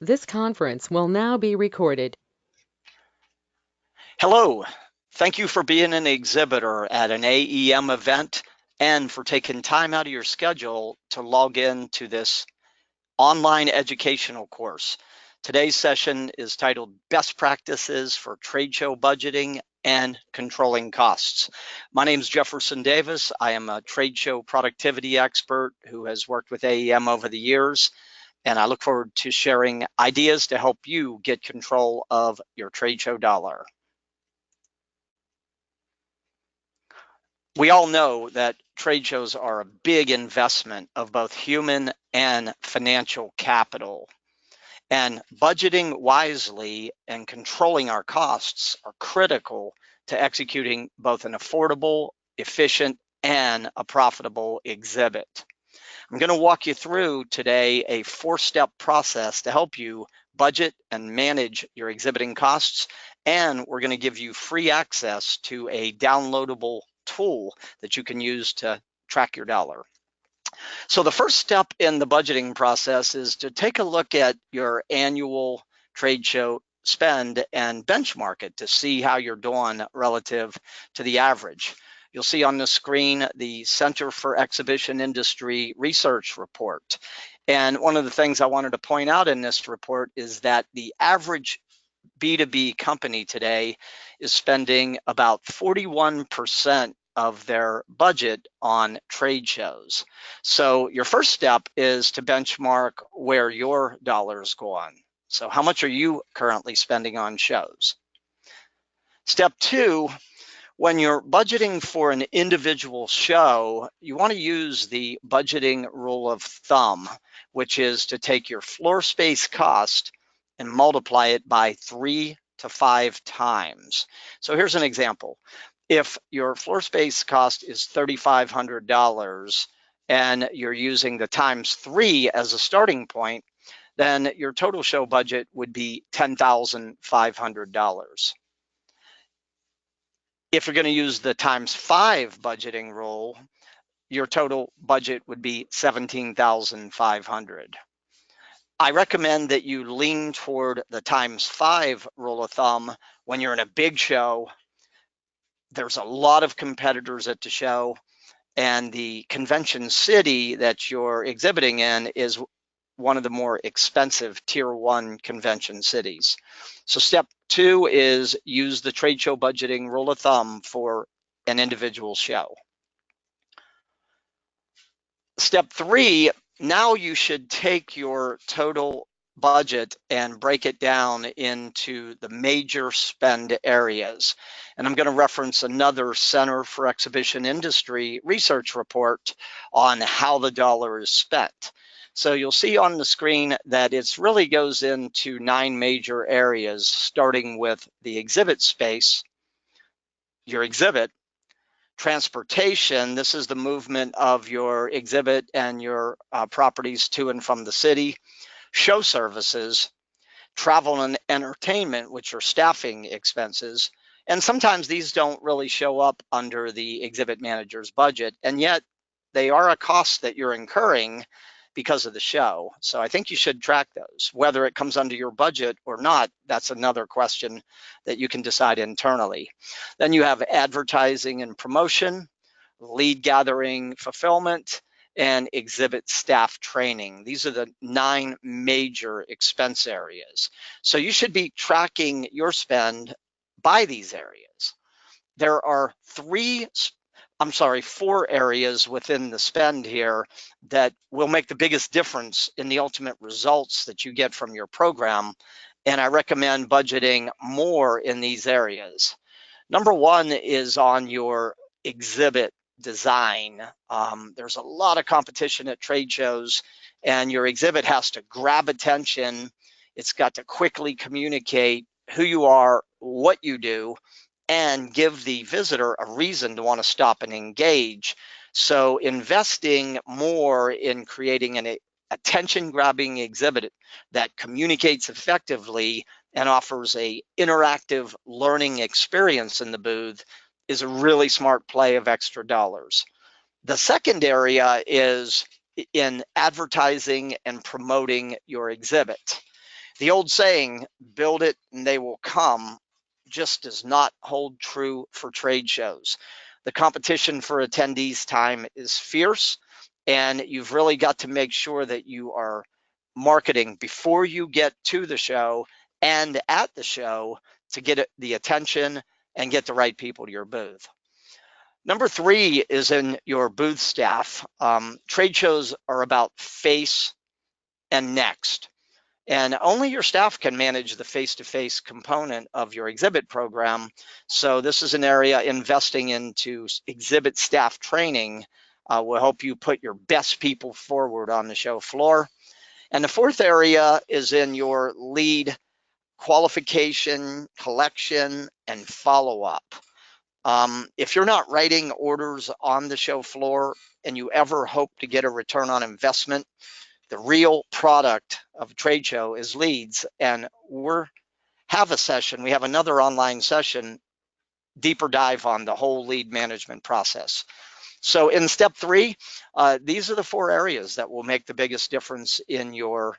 This conference will now be recorded. Hello, thank you for being an exhibitor at an AEM event and for taking time out of your schedule to log in to this online educational course. Today's session is titled Best Practices for Trade Show Budgeting and Controlling Costs. My name is Jefferson Davis. I am a trade show productivity expert who has worked with AEM over the years, and I look forward to sharing ideas to help you get control of your trade show dollar. We all know that trade shows are a big investment of both human and financial capital. And budgeting wisely and controlling our costs are critical to executing both an affordable, efficient, and a profitable exhibit. I'm going to walk you through today a 4-step process to help you budget and manage your exhibiting costs. And we're going to give you free access to a downloadable tool that you can use to track your dollar. So the first step in the budgeting process is to take a look at your annual trade show spend and benchmark it to see how you're doing relative to the average. You'll see on the screen the Center for Exhibition Industry Research Report. And one of the things I wanted to point out in this report is that the average B2B company today is spending about 41% of their budget on trade shows. So your first step is to benchmark where your dollar's going. So how much are you currently spending on shows? Step 2, when you're budgeting for an individual show, you want to use the budgeting rule of thumb, which is to take your floor space cost and multiply it by 3 to 5 times. So here's an example. If your floor space cost is $3,500 and you're using the times 3 as a starting point, then your total show budget would be $10,500. If you're going to use the times 5 budgeting rule, your total budget would be $17,500. I recommend that you lean toward the times 5 rule of thumb when you're in a big show. There's a lot of competitors at the show, and the convention city that you're exhibiting in is one of the more expensive tier 1 convention cities. So step 2 is use the trade show budgeting rule of thumb for an individual show. Step 3, now you should take your total budget and break it down into the major spend areas. And I'm going to reference another Center for Exhibition Industry research report on how the dollar is spent. So you'll see on the screen that it really goes into 9 major areas, starting with the exhibit space, your exhibit, transportation. This is the movement of your exhibit and your properties to and from the city. Show services, travel and entertainment, which are staffing expenses. And sometimes these don't really show up under the exhibit manager's budget, and yet they are a cost that you're incurring because of the show. So I think you should track those. Whether it comes under your budget or not, that's another question that you can decide internally. Then you have advertising and promotion, lead gathering, fulfillment, and exhibit staff training. These are the 9 major expense areas. So you should be tracking your spend by these areas. There are 4 areas within the spend here that will make the biggest difference in the ultimate results that you get from your program. And I recommend budgeting more in these areas. Number 1 is on your exhibit design. There's a lot of competition at trade shows, and your exhibit has to grab attention. It's got to quickly communicate who you are, what you do, and give the visitor a reason to want to stop and engage. So investing more in creating an attention-grabbing exhibit that communicates effectively and offers a interactive learning experience in the booth is a really smart play of extra dollars. The second area is in advertising and promoting your exhibit. The old saying, build it and they will come, just does not hold true for trade shows. The competition for attendees' time is fierce, and you've really got to make sure that you are marketing before you get to the show and at the show to get the attention and get the right people to your booth. Number three is in your booth staff. Trade shows are about face and next. And only your staff can manage the face-to-face component of your exhibit program. So this is an area investing into exhibit staff training will help you put your best people forward on the show floor. And the fourth area is in your lead qualification, collection, and follow-up. If you're not writing orders on the show floor and you ever hope to get a return on investment, the real product of a trade show is leads. And we have another online session, deeper dive on the whole lead management process. So in step three, these are the four areas that will make the biggest difference in your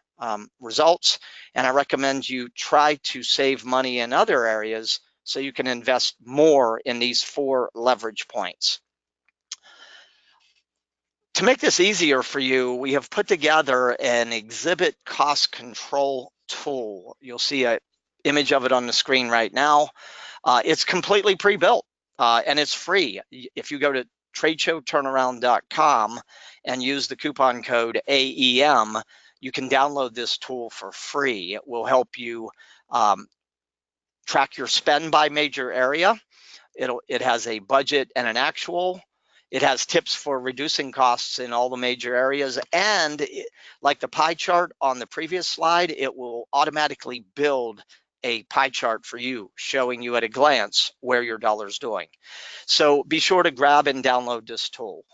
results. And I recommend you try to save money in other areas so you can invest more in these four leverage points. To make this easier for you, we have put together an exhibit cost control tool. You'll see an image of it on the screen right now. It's completely pre-built and it's free. If you go to tradeshowturnaround.com and use the coupon code AEM, you can download this tool for free. It will help you track your spend by major area. It has a budget and an actual. It has tips for reducing costs in all the major areas. And like the pie chart on the previous slide, it will automatically build a pie chart for you, showing you at a glance where your dollar's doing. So be sure to grab and download this tool.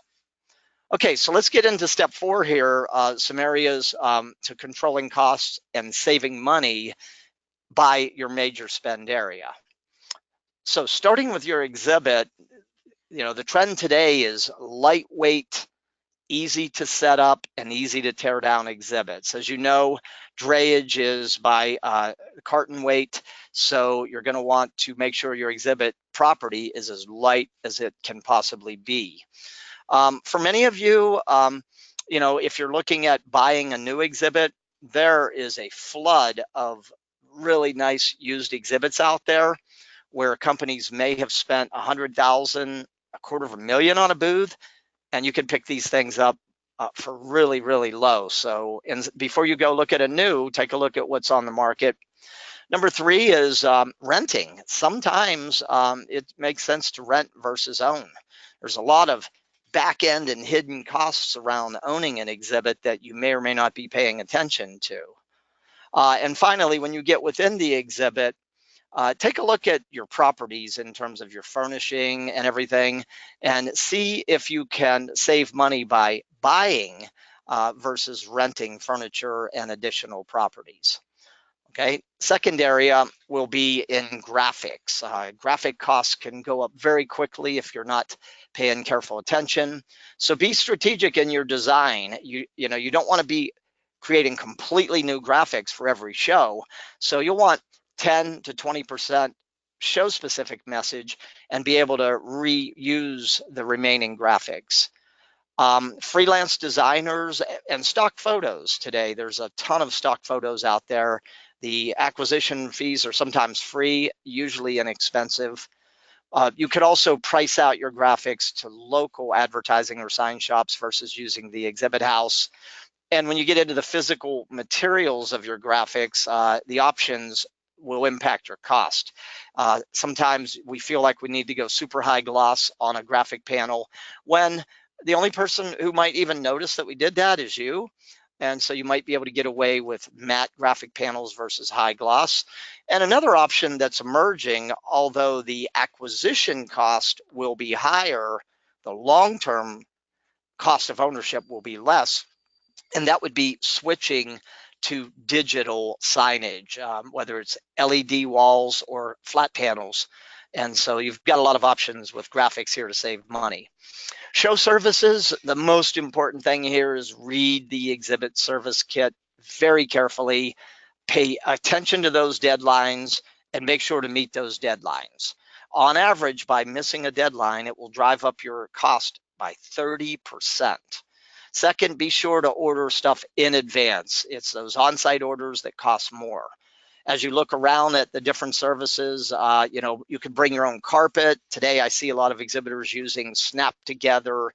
Okay, so let's get into step four here, some areas to controlling costs and saving money by your major spend area. So starting with your exhibit, the trend today is lightweight, easy to set up, and easy to tear down exhibits. As you know, drayage is by carton weight, so you're going to want to make sure your exhibit property is as light as it can possibly be. For many of you, if you're looking at buying a new exhibit, there is a flood of really nice used exhibits out there where companies may have spent $100,000, $250,000 on a booth, and you can pick these things up for really, really low. So before you go look at a new, take a look at what's on the market. Number three is renting. Sometimes it makes sense to rent versus own. There's a lot of back end and hidden costs around owning an exhibit that you may or may not be paying attention to. And finally, when you get within the exhibit, take a look at your properties in terms of your furnishing and everything, and see if you can save money by buying versus renting furniture and additional properties. Okay, second area will be in graphics. Graphic costs can go up very quickly if you're not paying careful attention. So be strategic in your design. You don't want to be creating completely new graphics for every show. So you'll want 10 to 20% show specific message and be able to reuse the remaining graphics. Freelance designers and stock photos today. There's a ton of stock photos out there. The acquisition fees are sometimes free, usually inexpensive. You could also price out your graphics to local advertising or sign shops versus using the exhibit house. And when you get into the physical materials of your graphics, the options will impact your cost. Sometimes we feel like we need to go super high gloss on a graphic panel when the only person who might even notice that we did that is you. And so you might be able to get away with matte graphic panels versus high gloss. And another option that's emerging, although the acquisition cost will be higher, the long-term cost of ownership will be less, and that would be switching to digital signage, whether it's LED walls or flat panels. And so you've got a lot of options with graphics here to save money. Show services, the most important thing here is read the exhibit service kit very carefully. Pay attention to those deadlines and make sure to meet those deadlines. On average, by missing a deadline, it will drive up your cost by 30%. Second, be sure to order stuff in advance. It's those on-site orders that cost more. As you look around at the different services, you can bring your own carpet. Today, I see a lot of exhibitors using snap together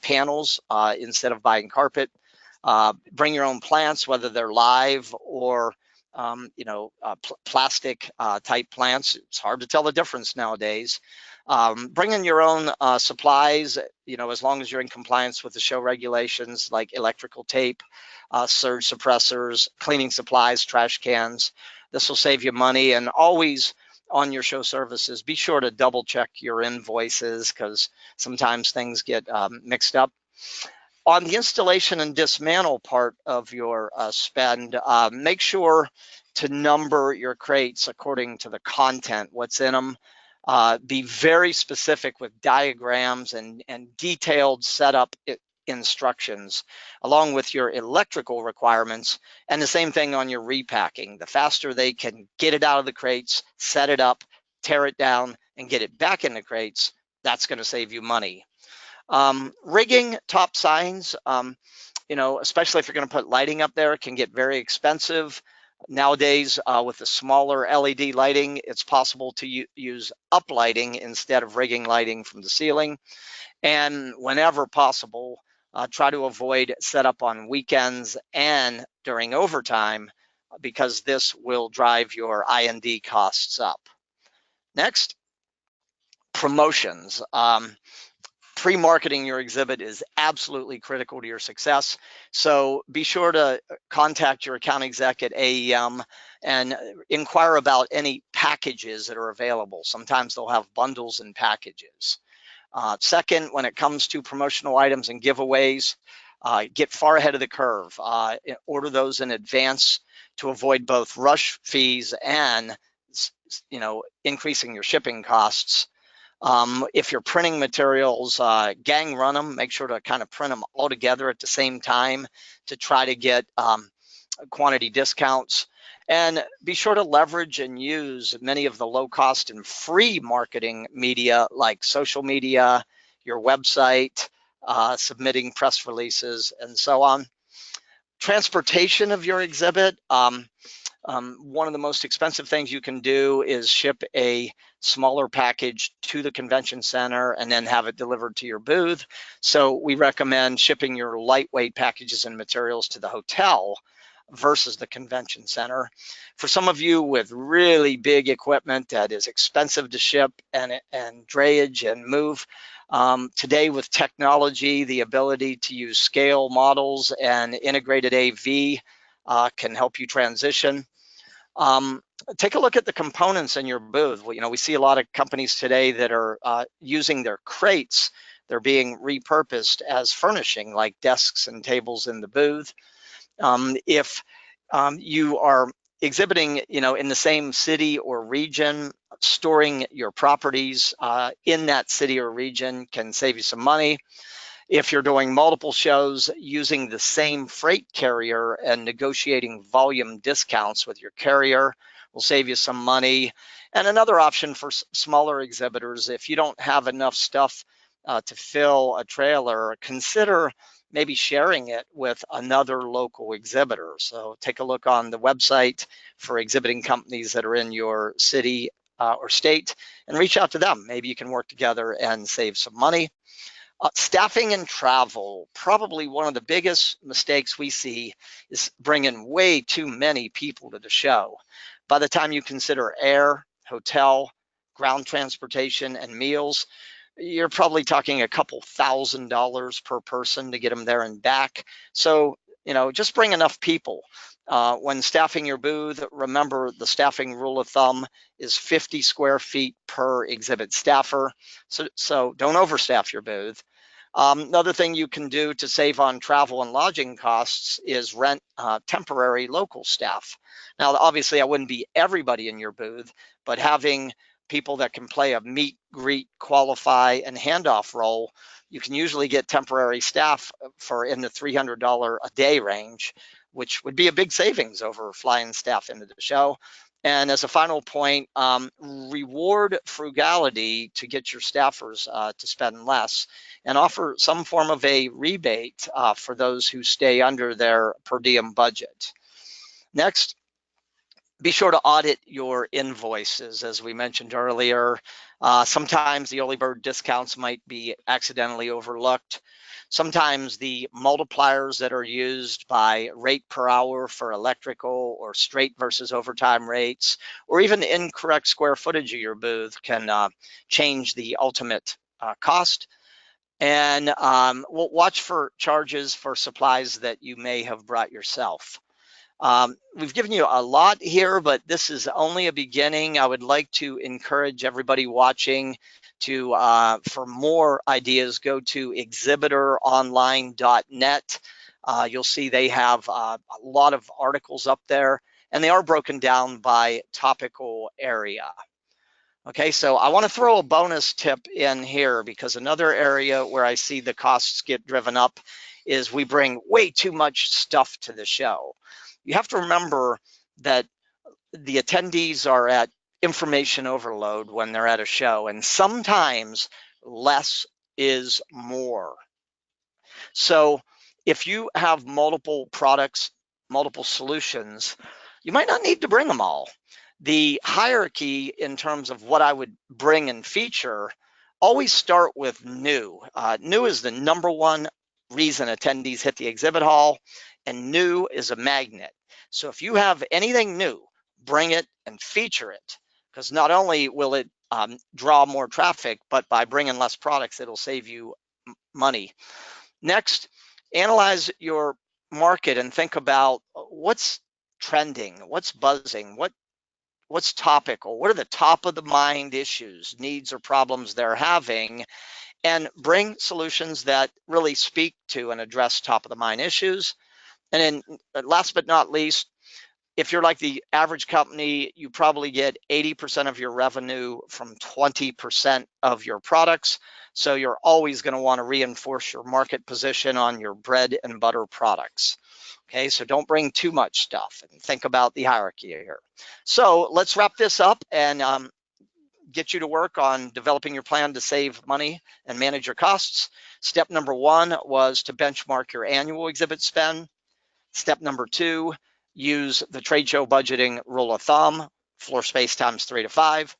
panels instead of buying carpet. Bring your own plants, whether they're live or plastic type plants. It's hard to tell the difference nowadays. Bring in your own supplies, as long as you're in compliance with the show regulations like electrical tape, surge suppressors, cleaning supplies, trash cans. This will save you money. And always on your show services, be sure to double check your invoices because sometimes things get mixed up. On the installation and dismantle part of your spend, make sure to number your crates according to the content, what's in them. Be very specific with diagrams and detailed setup instructions, along with your electrical requirements, and the same thing on your repacking. The faster they can get it out of the crates, set it up, tear it down, and get it back in the crates, that's going to save you money. Rigging top signs, especially if you're going to put lighting up there, can get very expensive. Nowadays, with the smaller LED lighting, it's possible to use uplighting instead of rigging lighting from the ceiling. And whenever possible, try to avoid setup on weekends and during overtime, because this will drive your I&D costs up. Next, promotions. Pre-marketing your exhibit is absolutely critical to your success. So be sure to contact your account exec at AEM and inquire about any packages that are available. Sometimes they'll have bundles and packages. Second, when it comes to promotional items and giveaways, get far ahead of the curve. Order those in advance to avoid both rush fees and increasing your shipping costs. If you're printing materials, gang run them. Make sure to kind of print them all together at the same time to try to get quantity discounts. And be sure to leverage and use many of the low cost and free marketing media like social media, your website, submitting press releases, and so on. Transportation of your exhibit. One of the most expensive things you can do is ship a smaller package to the convention center and then have it delivered to your booth. So we recommend shipping your lightweight packages and materials to the hotel versus the convention center. For some of you with really big equipment that is expensive to ship and drayage and move, today with technology, the ability to use scale models and integrated AV can help you transition. Take a look at the components in your booth. We see a lot of companies today that are using their crates. They're being repurposed as furnishing, like desks and tables in the booth. If you are exhibiting, in the same city or region, storing your properties in that city or region can save you some money. If you're doing multiple shows, using the same freight carrier and negotiating volume discounts with your carrier will save you some money. And another option for smaller exhibitors, if you don't have enough stuff to fill a trailer, consider maybe sharing it with another local exhibitor. So take a look on the website for exhibiting companies that are in your city or state and reach out to them. Maybe you can work together and save some money. Staffing and travel, probably one of the biggest mistakes we see is bringing way too many people to the show. By the time you consider air, hotel, ground transportation, and meals, you're probably talking a couple $1,000s per person to get them there and back. So, just bring enough people. When staffing your booth, remember the staffing rule of thumb is 50 square feet per exhibit staffer. So don't overstaff your booth. Another thing you can do to save on travel and lodging costs is rent temporary local staff. Now, obviously, I wouldn't be everybody in your booth, but having people that can play a meet, greet, qualify, and handoff role, you can usually get temporary staff for in the $300 a day range. which would be a big savings over flying staff into the show. And as a final point, reward frugality to get your staffers to spend less, and offer some form of a rebate for those who stay under their per diem budget. Next, be sure to audit your invoices, as we mentioned earlier. Sometimes the early bird discounts might be accidentally overlooked. Sometimes the multipliers that are used by rate per hour for electrical or straight versus overtime rates, or even the incorrect square footage of your booth can change the ultimate cost. And we'll watch for charges for supplies that you may have brought yourself. We've given you a lot here, but this is only a beginning. I would like to encourage everybody watching to, for more ideas, go to exhibitoronline.net. You'll see they have a lot of articles up there, and they are broken down by topical area. Okay, so I want to throw a bonus tip in here, because another area where I see the costs get driven up is we bring way too much stuff to the show. You have to remember that the attendees are at information overload when they're at a show, and sometimes less is more. So if you have multiple products, multiple solutions, you might not need to bring them all. The hierarchy in terms of what I would bring and feature always start with new. New is the number one reason attendees hit the exhibit hall, and new is a magnet. So if you have anything new, bring it and feature it, because not only will it draw more traffic, but by bringing less products, it'll save you money. Next, analyze your market and think about what's trending, what's buzzing, what's topical, what are the top of the mind issues, needs, or problems they're having, and bring solutions that really speak to and address top of the mind issues. And then last but not least, if you're like the average company, you probably get 80% of your revenue from 20% of your products. So you're always going to want to reinforce your market position on your bread and butter products. Okay, so don't bring too much stuff, and think about the hierarchy here. So let's wrap this up and get you to work on developing your plan to save money and manage your costs. Step number one was to benchmark your annual exhibit spend. Step number two, use the trade show budgeting rule of thumb, floor space times 3 to 5.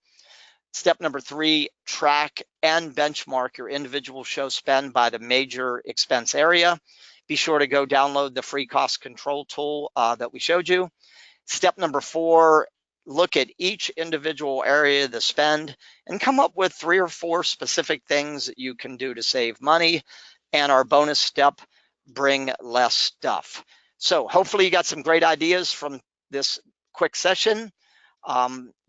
Step number three, track and benchmark your individual show spend by the major expense area. Be sure to go download the free cost control tool that we showed you. Step number four, look at each individual area of the spend and come up with 3 or 4 specific things that you can do to save money. And our bonus step, bring less stuff. So hopefully you got some great ideas from this quick session.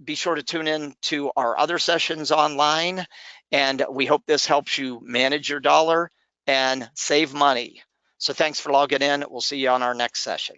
Be sure to tune in to our other sessions online, and we hope this helps you manage your dollar and save money. So thanks for logging in. We'll see you on our next session.